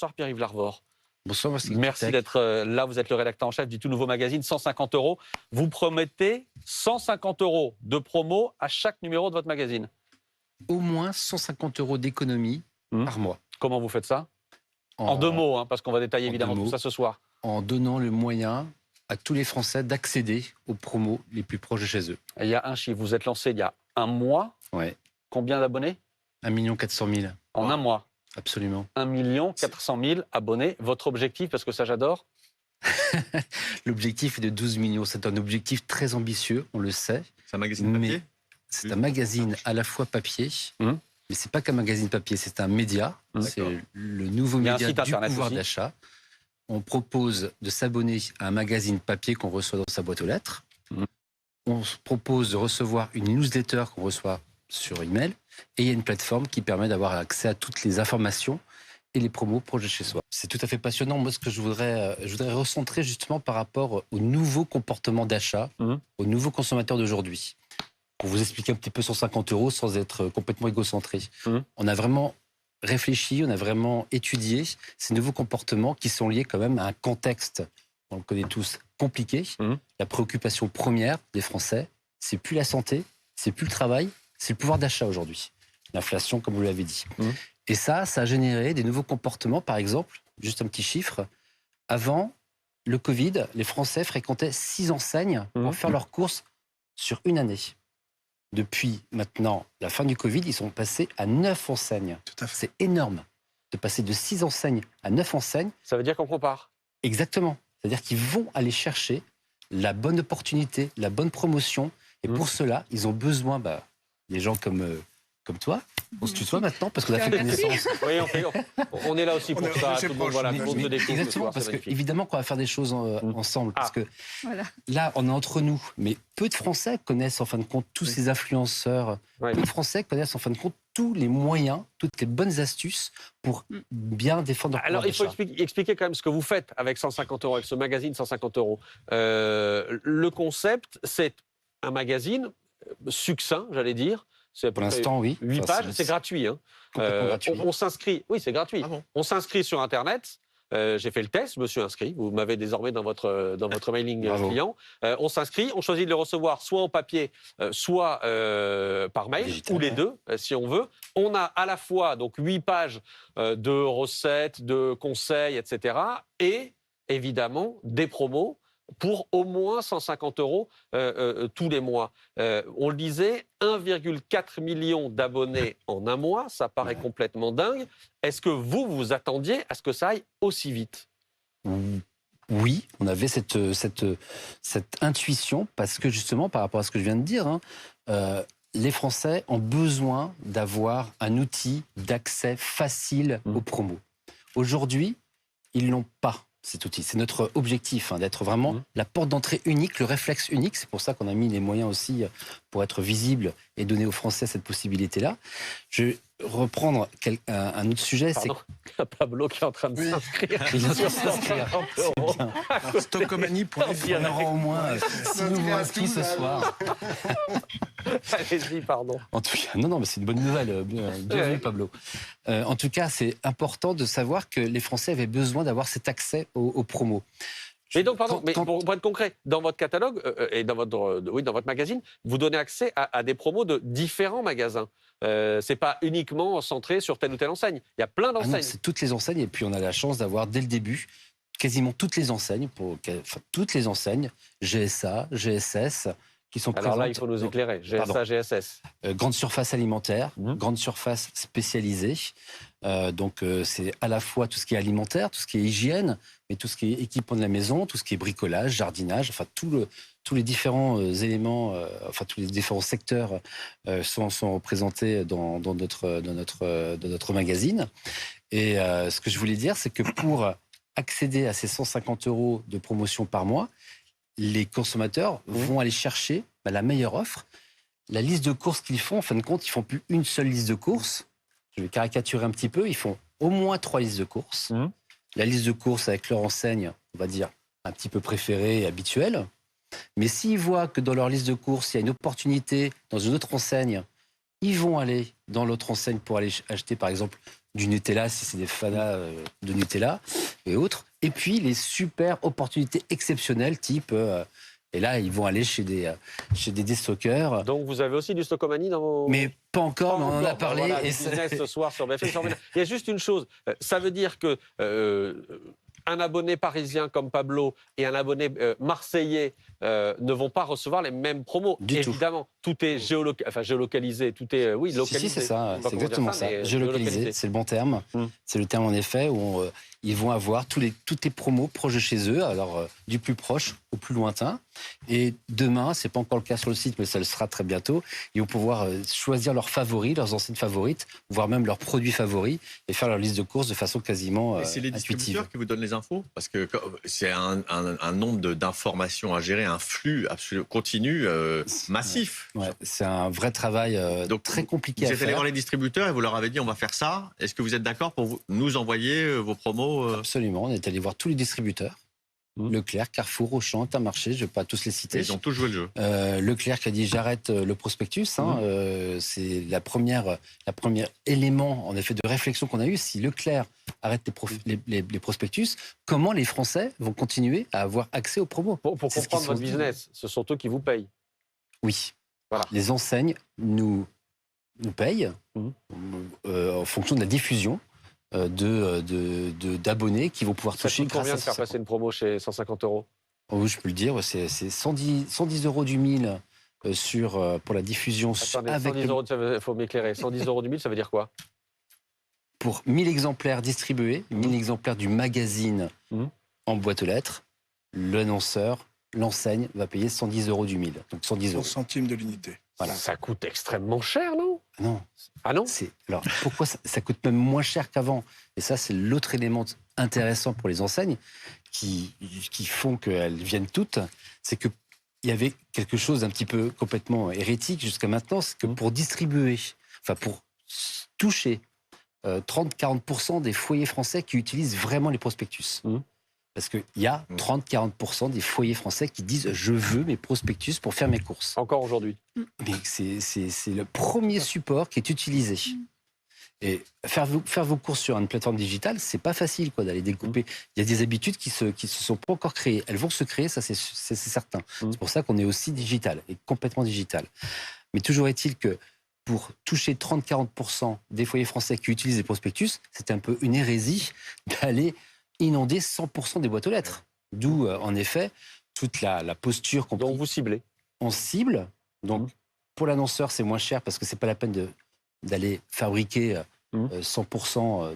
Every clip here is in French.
bonsoir Pierre-Yves Larvor. Bonsoir, merci d'être là, vous êtes le rédacteur en chef du tout nouveau magazine, 150 €. Vous promettez 150 € de promo à chaque numéro de votre magazine. Au moins 150 € d'économie par mois. Comment vous faites ça? En 2 mots, hein, parce qu'on va détailler évidemment tout ça ce soir. En donnant le moyen à tous les Français d'accéder aux promos les plus proches de chez eux. Et il y a un chiffre, vous êtes lancé il y a un mois. Ouais. Combien d'abonnés? 1 400 000. En un mois? Absolument. 1 400 000 abonnés. Votre objectif, parce que ça j'adore? L'objectif est de 12 millions. C'est un objectif très ambitieux, on le sait. C'est un magazine papier? C'est un magazine à la fois papier, mais c'est pas qu'un magazine papier, c'est un média. C'est le nouveau média du pouvoir d'achat. On propose de s'abonner à un magazine papier qu'on reçoit dans sa boîte aux lettres. On propose de recevoir une newsletter qu'on reçoit sur email. Et il y a une plateforme qui permet d'avoir accès à toutes les informations et les promos proches de chez soi. C'est tout à fait passionnant. Moi, ce que je voudrais recentrer justement par rapport aux nouveaux comportements d'achat, aux nouveaux consommateurs d'aujourd'hui. Pour vous expliquer un petit peu 150 € sans être complètement égocentré. On a vraiment réfléchi, on a vraiment étudié ces nouveaux comportements qui sont liés quand même à un contexte, on le connaît tous, compliqué. La préoccupation première des Français, c'est plus la santé, c'est plus le travail, c'est le pouvoir d'achat aujourd'hui. L'inflation, comme vous l'avez dit. Et ça a généré des nouveaux comportements. Par exemple, juste un petit chiffre, avant le Covid, les Français fréquentaient 6 enseignes pour faire leurs courses sur une année. Depuis maintenant la fin du Covid, ils sont passés à 9 enseignes. C'est énorme de passer de 6 enseignes à 9 enseignes. Ça veut dire qu'on compare? Exactement. C'est-à-dire qu'ils vont aller chercher la bonne opportunité, la bonne promotion. Et pour cela, ils ont besoin des gens comme toi. On se tutoie maintenant parce qu'on a fait connaissance. Oui, on est là aussi pour ça. Tout le monde, voilà, exactement, parce que évidemment qu'on va faire des choses ensemble. Parce que là, on est entre nous. Mais peu de Français connaissent en fin de compte tous ces influenceurs. Peu de Français connaissent en fin de compte tous les moyens, toutes les bonnes astuces pour bien défendre leur pouvoir d'achat. Alors, il faut expliquer quand même ce que vous faites avec 150 €, avec ce magazine 150 €. Le concept, c'est un magazine succinct, j'allais dire. C'est pour l'instant, oui. 8 pages, c'est gratuit. Hein. Gratuit. On s'inscrit, oui, c'est gratuit. Ah bon. On s'inscrit sur Internet. J'ai fait le test, je me suis inscrit. Vous m'avez désormais dans votre mailing client. On s'inscrit, on choisit de le recevoir soit en papier, soit par mail, ou les deux, si on veut. On a à la fois donc 8 pages de recettes, de conseils, etc. Et évidemment des promos pour au moins 150 € tous les mois. On le disait, 1,4 million d'abonnés en un mois, ça paraît complètement dingue. Est-ce que vous attendiez à ce que ça aille aussi vite? Oui, on avait cette intuition, parce que justement, par rapport à ce que je viens de dire, les Français ont besoin d'avoir un outil d'accès facile aux promos. Aujourd'hui, ils ne l'ont pas. Cet outil. C'est notre objectif, d'être vraiment la porte d'entrée unique, le réflexe unique. C'est pour ça qu'on a mis les moyens aussi pour être visible et donner aux Français cette possibilité-là. Je vais reprendre un autre sujet. Pardon, c'est Pablo qui est en train de s'inscrire. Il vient de s'inscrire. Stockomanie pour il y en aura au moins 6 nouveaux inscrits ce soir. Allez-y, pardon. En tout cas, non, mais c'est une bonne nouvelle. Bienvenue, Pablo. En tout cas, c'est important de savoir que les Français avaient besoin d'avoir cet accès aux promos. Mais donc, pardon, pour être concret, dans votre catalogue et dans votre magazine, vous donnez accès à des promos de différents magasins. C'est pas uniquement centré sur telle ou telle enseigne. Il y a plein d'enseignes. C'est toutes les enseignes, et puis on a la chance d'avoir dès le début quasiment toutes les enseignes, GSA, GSS, qui sont présentes. Alors là, il faut nous éclairer. GSA, GSS. Grande surface alimentaire, grande surface spécialisée. Donc c'est à la fois tout ce qui est alimentaire, tout ce qui est hygiène, mais tout ce qui est équipement de la maison, tout ce qui est bricolage, jardinage, enfin tous les différents éléments, tous les différents secteurs sont représentés dans notre magazine. Et ce que je voulais dire, c'est que pour accéder à ces 150 € de promotion par mois, les consommateurs vont aller chercher la meilleure offre. La liste de courses qu'ils font, en fin de compte, ils font plus une seule liste de courses. Je vais caricaturer un petit peu. Ils font au moins 3 listes de courses. La liste de courses avec leur enseigne, on va dire, un petit peu préférée et habituelle. Mais s'ils voient que dans leur liste de courses, il y a une opportunité dans une autre enseigne ils vont aller dans l'autre enseigne pour aller acheter, par exemple, du Nutella, si c'est des fanas de Nutella et autres. Et puis, les super opportunités exceptionnelles, type... et là, ils vont aller chez des déstockeurs. Donc, vous avez aussi du stockomanie dans vos... Mais pas encore, mais on en a parlé. Voilà, et ce soir sur BFM. Il y a juste une chose. Ça veut dire que un abonné parisien comme Pablo et un abonné marseillais ne vont pas recevoir les mêmes promos. Évidemment, tout est géolocalisé, tout est localisé. Si, c'est ça, c'est exactement ça. Géolocalisé, c'est le bon terme. C'est le terme en effet où ils vont avoir toutes les promos proches de chez eux, alors du plus proche au plus lointain. Et demain, c'est pas encore le cas sur le site, mais ça le sera très bientôt. Ils vont pouvoir choisir leurs favoris, leurs enseignes favorites, voire même leurs produits favoris, et faire leur liste de courses de façon quasiment intuitive. C'est les distributeurs qui vous donnent les infos, parce que c'est un nombre d'informations à gérer, un flux absolument continu, massif. Ouais, c'est un vrai travail donc, très compliqué à faire. Vous êtes allé voir les distributeurs et vous leur avez dit on va faire ça. Est-ce que vous êtes d'accord pour nous envoyer vos promos Absolument, on est allé voir tous les distributeurs. Leclerc, Carrefour, Auchan, Intermarché, je ne vais pas tous les citer. Ils ont tous joué le jeu. Leclerc qui a dit j'arrête le prospectus. C'est la première élément en effet de réflexion qu'on a eu. Si Leclerc arrête les prospectus, comment les Français vont continuer à avoir accès aux promos? Pour comprendre votre business, ce sont eux qui vous payent. Oui. Voilà. Les enseignes nous payent en fonction de la diffusion d'abonnés qui vont pouvoir toucher. Ça coûte combien de faire passer une promo chez 150 €? Oui, je peux le dire, c'est 110 € du 1000 pour la diffusion. Attendez, avec 110 €, il faut m'éclairer. 110 € du 1000, ça veut dire quoi? Pour 1000 exemplaires distribués, 1000 exemplaires du magazine en boîte aux lettres, l'annonceur, l'enseigne va payer 110 € du 1000. Donc 110 €. 100 centimes de l'unité. Voilà. Ça coûte extrêmement cher, non? Non. Ah non? Alors, pourquoi ça coûte même moins cher qu'avant? Et ça, c'est l'autre élément intéressant pour les enseignes qui font qu'elles viennent toutes. C'est qu'il y avait quelque chose d'un petit peu complètement hérétique jusqu'à maintenant. C'est que pour distribuer, pour toucher 30-40% des foyers français qui utilisent vraiment les prospectus. Parce qu'il y a 30-40% des foyers français qui disent « je veux mes prospectus pour faire mes courses ». Encore aujourd'hui. Mais c'est le premier support qui est utilisé. Et faire vos courses sur une plateforme digitale, c'est pas facile d'aller découper. Il y a des habitudes qui se sont pas encore créées. Elles vont se créer, ça c'est certain. C'est pour ça qu'on est aussi digital, et complètement digital. Mais toujours est-il que pour toucher 30-40% des foyers français qui utilisent les prospectus, c'est un peu une hérésie d'aller inonder 100% des boîtes aux lettres. D'où, en effet, toute la posture qu'on... Donc vous ciblez. On cible. Donc, pour l'annonceur, c'est moins cher parce que c'est pas la peine d'aller fabriquer 100%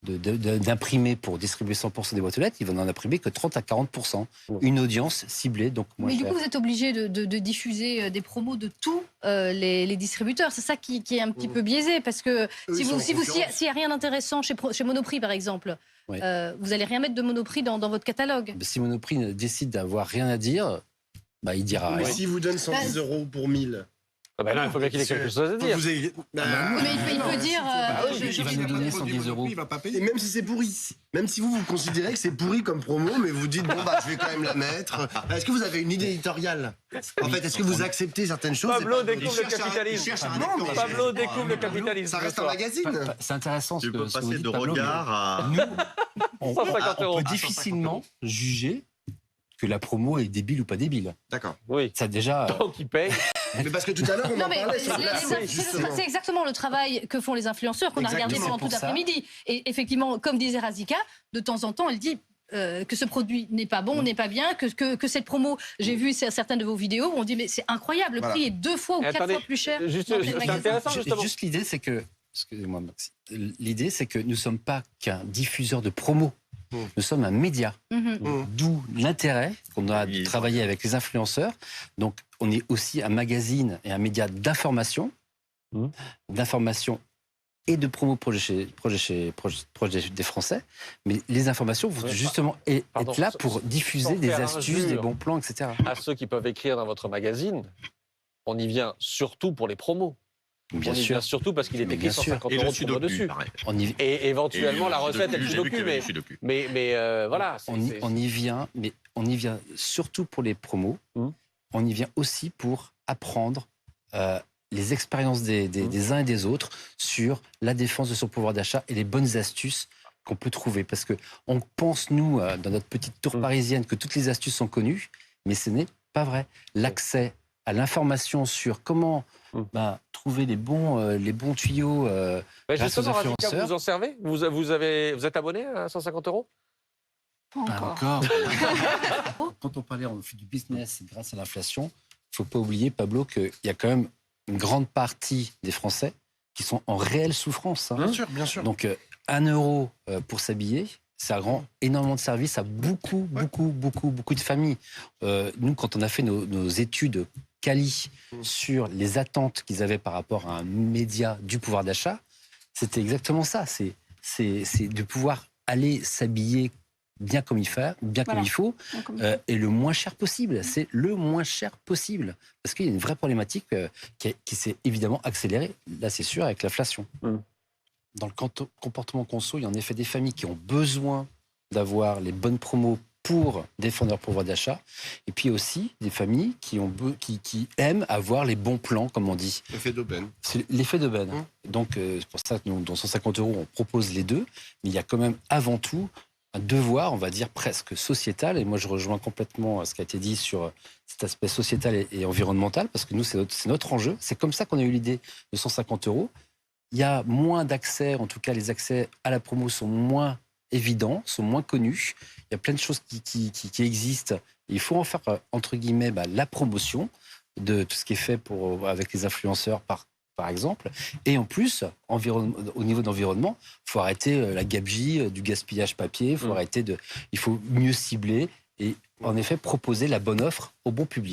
d'imprimer pour distribuer 100% des boîtes aux lettres. Ils vont n'en imprimer que 30-40%. Une audience ciblée, donc moins cher. Mais du coup, vous êtes obligé de diffuser des promos de tous les distributeurs. C'est ça qui est un petit peu biaisé, parce que s'il n'y a rien d'intéressant chez Monoprix, par exemple, vous n'allez rien mettre de Monoprix dans votre catalogue. Si Monoprix décide d'avoir rien à dire, il dira rien. S'il vous donne 110 € pour 1000... non, il faut bien qu'il ait quelque chose à dire. Mais il peut dire... il va nous donner 110 €. Il va pas payer. Et même si c'est pourri, même si vous considérez que c'est pourri comme promo, mais vous dites, je vais quand même la mettre. Est-ce que vous avez une idée éditoriale? En fait, est-ce que vous acceptez certaines choses? Pablo découvre le capitalisme. Pablo découvre le capitalisme. Ça reste un magazine. C'est intéressant ce que vous dites, passer de Pablo, regard à... Nous, 150 €. on peut difficilement juger que la promo est débile ou pas débile. D'accord. Oui. Ça déjà... Tant qu'il paye. Mais parce que tout à l'heure, on en parlait. C'est exactement le travail que font les influenceurs qu'on a regardé pendant tout l'après-midi. Et effectivement, comme disait Razika, de temps en temps, elle dit que ce produit n'est pas bon, n'est pas bien, que cette promo, j'ai vu certaines de vos vidéos, on dit mais c'est incroyable, le prix est 2 fois ou 4 fois plus cher. C'est intéressant, justement. Juste l'idée, c'est que... Excusez-moi, Maxime. L'idée, c'est que nous ne sommes pas qu'un diffuseur de promos. Nous sommes un média. D'où l'intérêt qu'on a de travailler avec les influenceurs. Donc, on est aussi un magazine et un média d'information. Et de promo proche des Français. Mais les informations vont justement être là pour diffuser des astuces, des bons plans, etc. À ceux qui peuvent écrire dans votre magazine, on y vient surtout pour les promos. Bien sûr. Surtout parce qu'il est écrit 150 € de dessus. Et éventuellement, la recette est le Sudoku. Mais voilà. On y vient, mais on y vient surtout pour les promos. On y vient aussi pour apprendre les expériences des uns et des autres sur la défense de son pouvoir d'achat et les bonnes astuces qu'on peut trouver. Parce qu'on pense, nous, dans notre petite tour parisienne, que toutes les astuces sont connues, mais ce n'est pas vrai. L'accès à l'information sur comment trouver les bons tuyaux grâce aux influenceurs. Vous vous en servez vous êtes abonné à 150 €? Pas encore. Quand on parlait du business grâce à l'inflation, il ne faut pas oublier, Pablo, qu'il y a quand même une grande partie des Français qui sont en réelle souffrance. Bien sûr, bien sûr. Donc, 1 € pour s'habiller, ça rend énormément de service à beaucoup de familles. Nous, quand on a fait nos études quali sur les attentes qu'ils avaient par rapport à un média du pouvoir d'achat, c'était exactement ça. C'est de pouvoir aller s'habiller bien comme il faut, et le moins cher possible. C'est le moins cher possible. Parce qu'il y a une vraie problématique qui s'est évidemment accélérée, là c'est sûr, avec l'inflation. Dans le comportement conso, il y a en effet des familles qui ont besoin d'avoir les bonnes promos pour défendre leur pouvoir d'achat. Et puis aussi des familles qui aiment avoir les bons plans, comme on dit. L'effet d'aubaine. C'est l'effet d'aubaine. Donc, c'est pour ça que nous, dans 150 €, on propose les deux. Mais il y a quand même avant tout un devoir, on va dire, presque sociétal. Et moi, je rejoins complètement ce qui a été dit sur cet aspect sociétal et environnemental, parce que nous, c'est notre enjeu. C'est comme ça qu'on a eu l'idée de 150 €. Il y a moins d'accès, en tout cas, les accès à la promo sont moins évidents, sont moins connus. Il y a plein de choses qui existent. Il faut en faire, entre guillemets, la promotion de tout ce qui est fait avec les influenceurs, par exemple. Et en plus, au niveau d'environnement, il faut arrêter la gabegie, du gaspillage papier, il faut mieux cibler et, en effet, proposer la bonne offre au bon public.